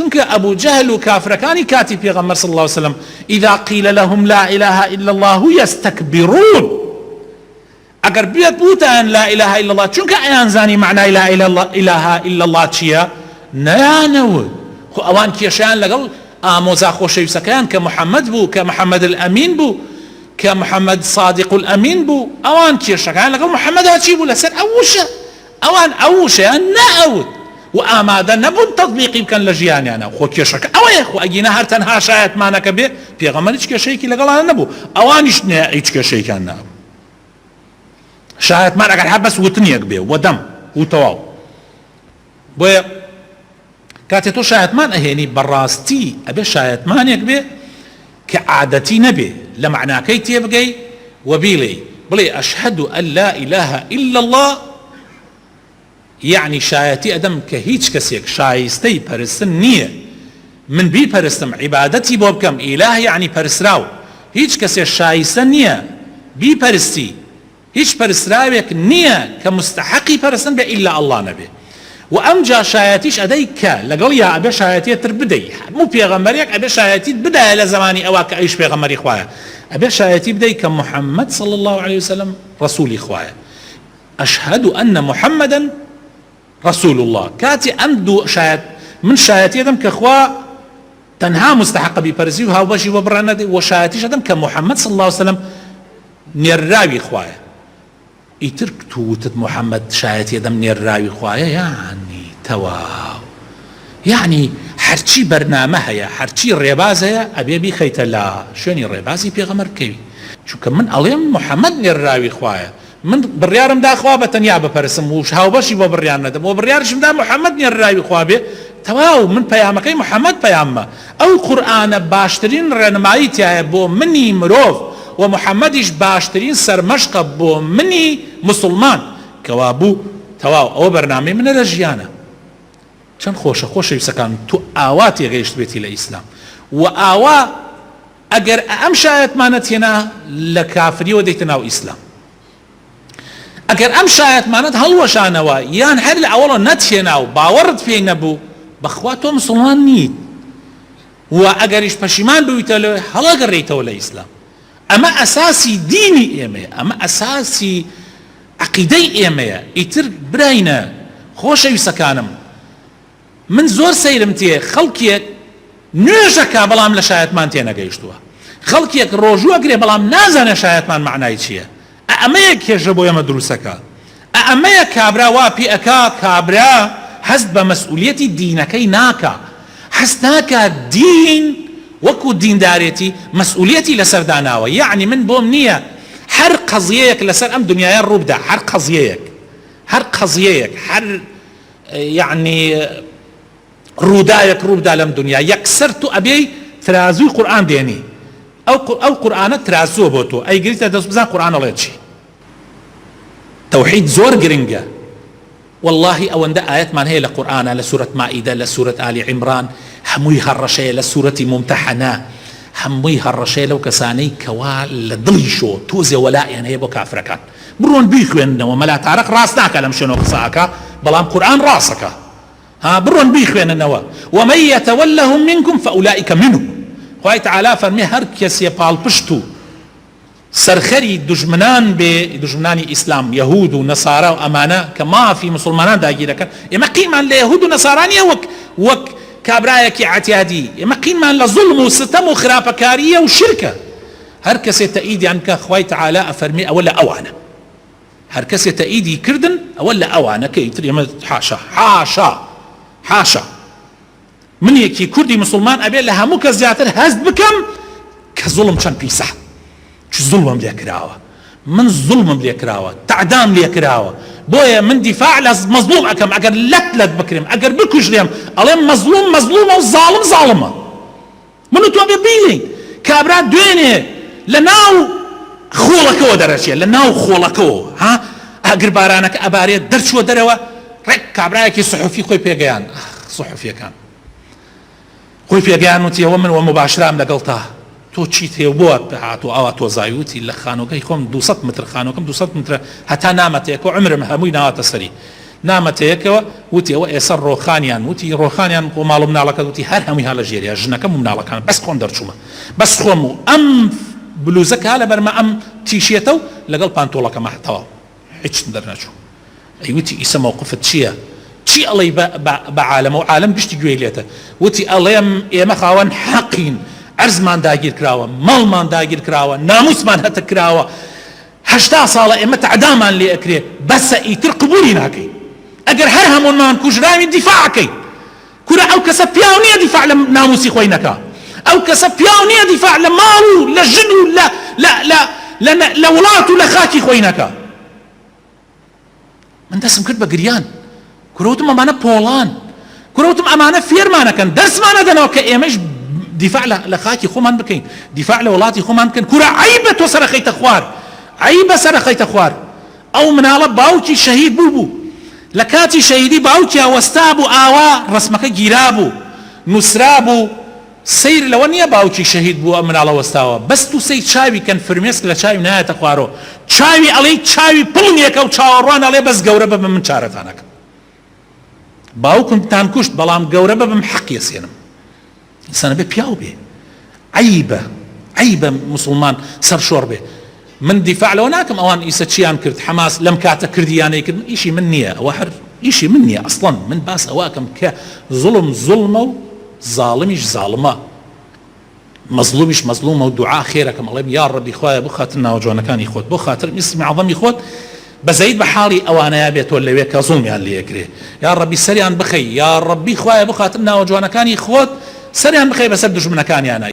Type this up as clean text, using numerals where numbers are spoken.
چونکە ئەبوو جەهل و کافرەکانی کاتی پێغەمبەر صلی الله عليه وسلم إذا قيل لهم لا إله إلا الله يستكبرون ئەگەر بێت بوتان لا إله إلا الله چونکە ئەیان زانی معنای لا إله إلا الله چییە نەیانەوت خۆ ئەوان کێشیان لەگەڵ ئامۆزا خۆشەویستەکەیان کە محەممەد بوو کە محەممەد الئەمین بوو کە محەممەد صادق الئەمین بوو ئەوان کێشەکان لەگەڵ محەممەدا چی بوو لەسەر ئەوشە ئەوان ئەوشەیان نەئەوت و ئامادە نەبوون تەطبیقی بکەن لە ژیانیانە خۆ کێشەکە ئەوەیە خۆ ئەگینە هەر تەنها شایەتمانەکە بێ پێغەمبەر هیچ کێشەیەکی لەگەڵیان نەبوو ئەوانیش هیچ کێشەیەکیان نەبوو شایەتمان ئەگەر هەر بەس وتنیەک بێ وەدەم و تەواو بۆیە کاتێ تۆ شایەتمان ئەهێنی بەڕاستی ئەبێ شایەتمانێک بێ کە عادەتی نەبێ لە معناکەی تێبگەی وەبیڵێ بڵێ ئەشهەد ئەن لا إله إلا الله يعني شایەتی ئەدەم کە هیچ کەسێک شایستەی پەرستن نییە من بیپەرستم عیبادەتی بۆ بکەم ئیلاහ يعني پەرستراو هیچ کەسێک شایستە نییە بیپەرستی هیچ پەرستراوێک نییە کە مستحقی پەرستن بێ ئیلا الله نەبێ و ئەمجا شایەتیش ئەدەی کە لەگەڵ یا ئەبێ شایەتیتر بدەی هەموو پێغەمبەرێک ئەبێ شایەتیت بدایە لە زمانی ئەوە کە ئەویش پێغەمبەری خوایە ئەبێ شایەتی بدەی کە محەممەد صلی الله عليه وسلم ڕەسوولی خوایە ئەشهەد ئەن محەممەدا رسول الله كاتي أمدو شاهد من شاهدتي دم كخوا تنها مستحق ببرزي وها وبشي وبرنا وشاهدتي دم كمحمد صلى الله عليه وسلم نيراوي خوايا يترك توتت محمد شاهدتي دم نيراوي خوايا يعني تواو يعني هرچی برنامه هيا هرچی ريباز هيا أبي بي خيت لا شوني ريبازي بيغمر كوي شو كمن عليهم محمد نيراوي خوايا من بڕیارم دا خوا بە تەنیا بپەرسم و هاوبەشی بۆ بڕیار نەدەم و بڕیارشم دا محەممەد نێرراوی خوا بێ تەواو من پەیامەکەی محەممەد پەیاممە ئەو قورئانە باشترین ڕێنمایی تایە بۆ منی مرۆڤ و محەممەدیش باشترین سەرمەشقە بۆ منی مسلمان کەوا بوو تەواو ئەوە بەرنامەی منە لە ژیانە چەند خۆشە خۆشەویستەکان تو ئاوا تێگەیشت بێتی لە ئیسلام و ئاوا ئەگەر ئەم شایەتمانە تێنا لە کافریەوە دەیتە ناو ئیسلام ئەگەر ئەم شایەتمانەت هەڵوەشانەوە یان هەر لە ئەوڵە نەتهێنا و باوەڕت پێی نەبوو بەخوا تۆ مسڵمان نیت و ئەگەریش پەشیمان بوویتە لێ هەڵەگەڕێیتەوە لە ئیسلام ئەمە ئەساسی دینی ئێمەیە ئەمە ئەساسی عەقیدەی ئێمەیە ئیتر براینە خۆشەویستەکانم من زۆر سەیرم تێ خەڵکێک نوێژەکە بەڵام لە شایەتمان تێنەگەیشتووە خەڵکێک ڕۆژوو ئەگرێ بەڵام نازانێ شایەتمان معنای چییە ئەمەیە کێژە بۆ ئێمە دروستەکە ئەمەیە کابرا وا پێ ئەکا کابرا هەست بە مەسئولیەتی دینەکەی ناکە هەست ناکە دین وەکو دیندارێتی مەسئولیەتی لەسەرداناوە یعنی من بۆم نییە هەر قەزیەیەک لەسەر ئەم دنیاە ڕووبدا هەر قەزیەیەک هەر یعنی ڕووداوێک ڕووبدا لەم دنیا یەکسەر تو ئەبێی ترازوی قورئان دێنی ئەو قورئانە ترازووە بۆ تۆ ئەیگریتە دەست بزان قورئان ئەڵێ چی توحيد زور گرنگە والله ئەوەندە ئاەتمان هەیە لە قورئانە لە سورة مائدە لە سورة آل عمران هەمووی هەڕەشەیە لە سورة ممتحنە هەمووی هەڕەشەیە لەو کەسانەی کەوا لە دڵیشۆ تۆزێ وەلایان هەیە بۆ کافرەکان بڕۆن بیخوێننەوە مەلا تارەق ڕاست ناکە لەم شوێنەوە قسەکە بەڵام قورئان ڕاستەکە ها بڕۆن بیخوێننەوە ومن يتولهم منكم فأولئك منهم خوای تعالی فەرمێ هەر کەسێ پاڵپشت و سەرخەری دژمنان بێ دژمنانی ئیسلام یەهود و نەسارا و ئەمانە کە مافی مسلمانان داگیرەکەن ئێمە قینمان لە یەهود و نەسارانیە وەک کابرایەکی عەتیادی ئێمە قینمان لە زوڵم و ستەم و خراپەکاریە و شرکە هەر کەسێ تەئیدیان کە خوای تعالی ئەفەرمێ ئەوە لە ئەوانە هەر کەسێ تەئیدی کردن ئەوە لە ئەوانە کە ئیتر ئێمە حاشا من یەکی کوردی مسلمان ئەبێ لە هەموو کەس زیاتر هەست بکەم کە زوڵم چەند پیسە چ زوڵمم لێ کراوە من زوڵمم لێ کراوە تعدام لێ کراوە بۆیە من دیفاع لە مەزلوم ئەکەم ئەگەر لەت بکرێم ئەگەر بکوژرێم ئەڵێم مەزلومە و زاڵمە من و تۆ بێ بینین کابرا دوێنێ لە ناو خۆڵەکەەوە دەرەچێت لە ناو خۆڵەکەەوە ها ئەگەر بارانەکە ئەبارێت دەرچووە دەرەوە ڕێک کابرایەکی سحوفی خۆی پێگەیان سحوفیەکان خۆی پێگەیان وتی ئەوە من وە مباشرام لەگەڵ تا تۆ چیت هەیە بۆ هاتووە ئەوە تۆ زایوتی لە خانۆکەی خۆم 200 متر خانۆکەم 200 متر هەتا نامەتەیەک و عمرم هەمووی ناواتە سەری نامەتەیەکەوە وتی ئەوە ئێستا ڕۆخانیان وتی ڕۆخانیان بۆ ماڵ و مناڵەکە وتی هەر هەمووی هەڵە ژێریە ژنەکەم و مناڵەکان بەس خۆم دەرچوومە بەس خۆم و ئەم بلوزەکە لە بەرمە ئەم تیشێتە و لەگەڵ پانتۆڵەکەمە هەتەواو هیچ دەرنەچوو. ئەیوتی ئیسە مووقفت چییە؟ چی ئەڵێ بە عالەمە و عالەم گشتی گوێی لێتە؟ وتی ئەڵێم ئێمە خاوەن حەقین، ئەرزمان داگیر کراوە، مەڵمان داگیر کراوە، ناموسمان هەتە کراوە، 80 ساڵە ئێمە تەعدامان لێ ئەکرێ، بەسە ئیتر قبولی ناکەین. ئەگەر هەر هەموومان کوژراوی دیفاعەکەی کورە ئەو کەسە پیاو نییە دیفاع لە ناموسی خۆی نەکا، ئەو کەسە پیاو نییە دیفاع لە ماڵ و لە ژن و لە وڵات و لە خاکی خۆی نەکا. من دەسم کرد بە گریان، کورەوتم ئەمانە پۆڵان، کورەوتم ئەمانە فێرمانەکەن، دەرسمانە دەنەوە کە ئێمەش دیفاع لە خاکی خۆمان بکەین، دیفاع لە وڵاتی خۆمان بکەن. کورە عەیبە تۆ سەرەخەیتە خوار، عەیبە سەرەخەیتە خوار. ئەو مناڵە باوکی شەهید بوو لە کاتی شەهیدی باوکی ئەوەستا بوو، ئاوا ڕسمەکە گیرا بوو، نووسرا بوو، سیر لەوە نییە باوکی شەهید بوو ئەم مناڵە وەستاوە، بەس تو سەی چاوی کەن فرمێسک لە چاوی نایەتە خوارەوە، چاوی ئەڵێ چاوی پڵنیەکە و چاوەڕوان ئەڵێ بەس گەورە بە من چارەتانەکەم. باوکم کوشت بەڵام گەورە بە بم حەقی سێنم. ئینسانە بێ پیاو بێ، عەیبە مسلمان سەرشۆڕ بێ. من دیفاع لەوە ناکەم ئەوان ئیسە چیان کرد، حەماس لەم کاتە کردیانەی کرد، ئیشی من نییە، ئەوە هەر ئیشی من نییە ئەسڵەن. من باس ئەواکەم کە زوڵمە و زاڵمیش زاڵمە، مەزلومیش مەزلومە و دوعا خێرەکەم، ئەڵێم یا ڕەبی خوایە بۆ خاتر ناوە جوانەکانی خۆت، بۆ خاتر ئیسمی عەظەمی خۆت بەزەید بە حاڵی ئەوانەیە بێتەوە لەوێ کە زوڵمیان لێکرێ، یا ڕەبی سەریان بخەی، یا ڕەبی خوایە بۆ خاتر ناوە جوانەکانی خۆت سەریان بخەی بەسەر دژمنەکانیانە.